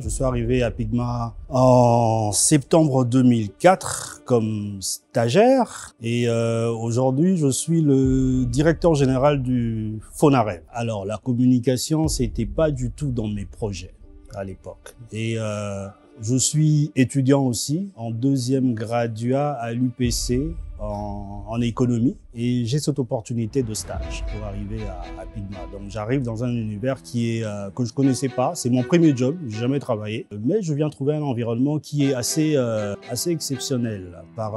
Je suis arrivé à Pigma en septembre 2004 comme stagiaire et aujourd'hui je suis le directeur général du Fonareb. Alors la communication, c'était pas du tout dans mes projets à l'époque. Et je suis étudiant aussi en deuxième graduat à l'UPC en économie et j'ai cette opportunité de stage pour arriver à Pigma. Donc j'arrive dans un univers qui est que je connaissais pas, c'est mon premier job, j'ai jamais travaillé, mais je viens trouver un environnement qui est assez exceptionnel par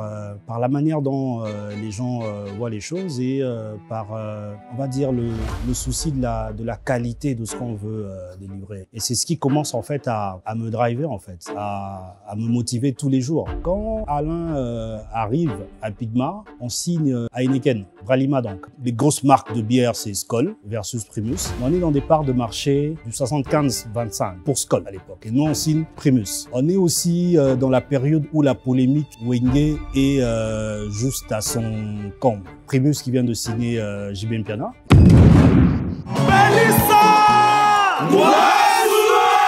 la manière dont les gens voient les choses et par on va dire le souci de la qualité de ce qu'on veut délivrer. Et c'est ce qui commence en fait à me driver en fait, à me motiver tous les jours. Quand Alain arrive à Pigma, on signe à Heineken, Bralima donc. Les grosses marques de bière, c'est Skol versus Primus. On est dans des parts de marché du 75-25 pour Skol à l'époque. Et nous, on signe Primus. On est aussi dans la période où la polémique Wenge est juste à son comble. Primus qui vient de signer JB Mpiana.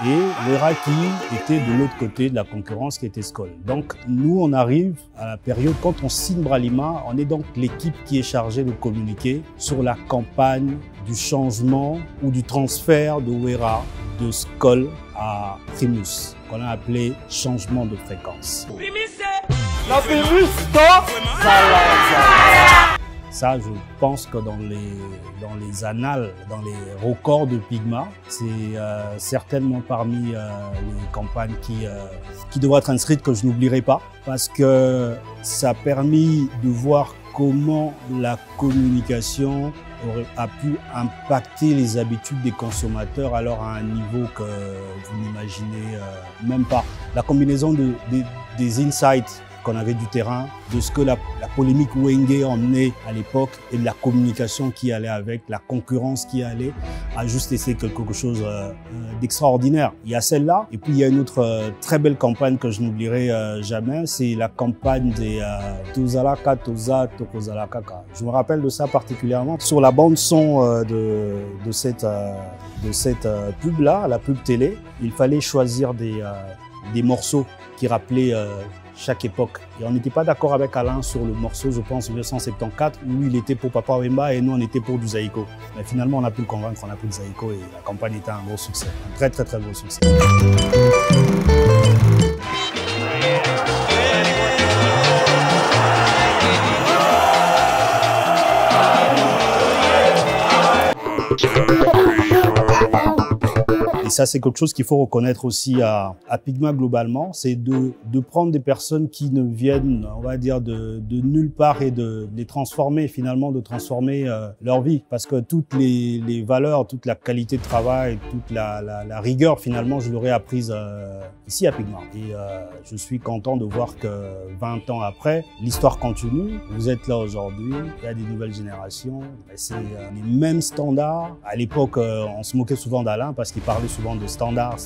Et Wera qui était de l'autre côté de la concurrence qui était Skol. Donc nous on arrive à la période quand on signe Bralima, on est donc l'équipe qui est chargée de communiquer sur la campagne du changement ou du transfert de Wera de Skol à Primus, qu'on a appelé changement de fréquence. La Primus, top. Ça, je pense que dans les annales, dans les records de Pigma, c'est certainement parmi les campagnes qui devraient être inscrites que je n'oublierai pas parce que ça a permis de voir comment la communication a pu impacter les habitudes des consommateurs alors à un niveau que vous n'imaginez même pas. La combinaison des insights qu'on avait du terrain, de ce que la polémique Wenge emmenait à l'époque et de la communication qui allait avec, la concurrence qui allait, a juste été quelque chose d'extraordinaire. Il y a celle-là, et puis il y a une autre très belle campagne que je n'oublierai jamais, c'est la campagne des Tozalaka Toza Tokozalakaka. Je me rappelle de ça particulièrement. Sur la bande son de cette pub-là, la pub télé, il fallait choisir des morceaux qui rappelaient chaque époque. Et on n'était pas d'accord avec Alain sur le morceau, je pense, 1974, où lui, il était pour Papa Wemba et nous, on était pour du Zaïko. Mais finalement, on a pu le convaincre, on a pris du Zaïko et la campagne était un gros succès. Un très, très, très gros succès. Et ça, c'est quelque chose qu'il faut reconnaître aussi à Pigma globalement, c'est de prendre des personnes qui ne viennent, on va dire, de nulle part et de les transformer, finalement, de transformer leur vie. Parce que toutes les valeurs, toute la qualité de travail, toute la rigueur, finalement, je l'aurais apprise ici à Pigma. Et je suis content de voir que 20 ans après, l'histoire continue. Vous êtes là aujourd'hui, il y a des nouvelles générations. C'est les mêmes standards. À l'époque, on se moquait souvent d'Alain parce qu'il parlait souvent de standards.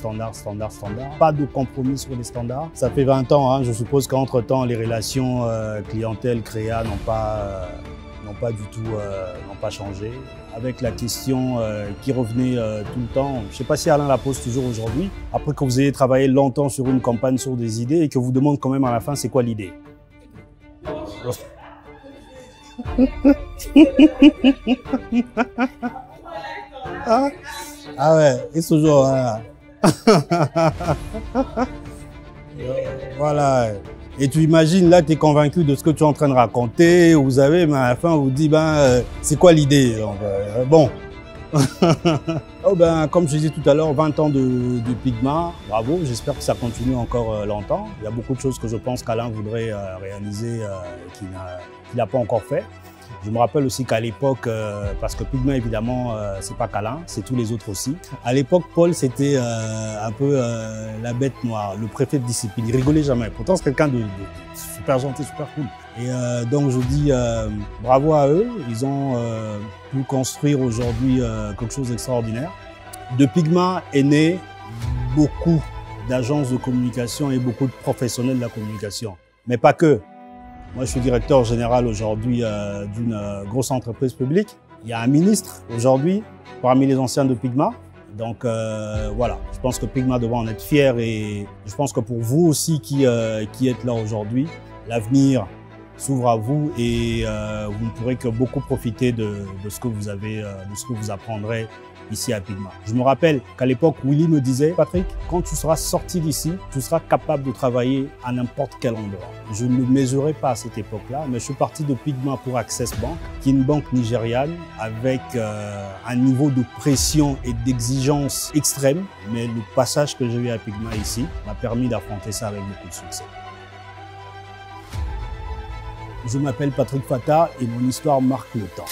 Pas de compromis sur les standards. Ça fait 20 ans, hein, je suppose qu'entre-temps, les relations clientèle-créa n'ont pas du tout n'ont pas changé. Avec la question qui revenait tout le temps, je ne sais pas si Alain la pose toujours aujourd'hui, après que vous ayez travaillé longtemps sur une campagne, sur des idées, et que vous demande quand même à la fin, c'est quoi l'idée? Ah ouais, et toujours voilà. Voilà. Et tu imagines, là, tu es convaincu de ce que tu es en train de raconter, vous avez, mais à la fin, on vous dit, c'est quoi l'idée? Bon. Oh comme je disais tout à l'heure, 20 ans de Pigma, bravo, j'espère que ça continue encore longtemps. Il y a beaucoup de choses que je pense qu'Alain voudrait réaliser qu'il n'a pas encore fait. Je me rappelle aussi qu'à l'époque, parce que Pigma évidemment, c'est pas qu'Alain, c'est tous les autres aussi. À l'époque, Paul, c'était un peu la bête noire, le préfet de discipline. Il rigolait jamais. Pourtant, c'est quelqu'un de super gentil, super cool. Et donc, je dis bravo à eux. Ils ont pu construire aujourd'hui quelque chose d'extraordinaire. De Pigma est né beaucoup d'agences de communication et beaucoup de professionnels de la communication. Mais pas que. Moi, je suis directeur général aujourd'hui d'une grosse entreprise publique. Il y a un ministre aujourd'hui, parmi les anciens de Pigma. Donc voilà, je pense que Pygma doit en être fier et je pense que pour vous aussi qui êtes là aujourd'hui, l'avenir s'ouvre à vous et vous ne pourrez que beaucoup profiter de ce que vous avez, de ce que vous apprendrez ici à Pygma. Je me rappelle qu'à l'époque, Willy me disait, Patrick, quand tu seras sorti d'ici, tu seras capable de travailler à n'importe quel endroit. Je ne le mesurais pas à cette époque-là, mais je suis parti de Pygma pour Access Bank, qui est une banque nigériane avec un niveau de pression et d'exigence extrême. Mais le passage que j'ai eu à Pygma ici m'a permis d'affronter ça avec beaucoup de succès. Je m'appelle Patrick Fata et mon histoire marque le temps.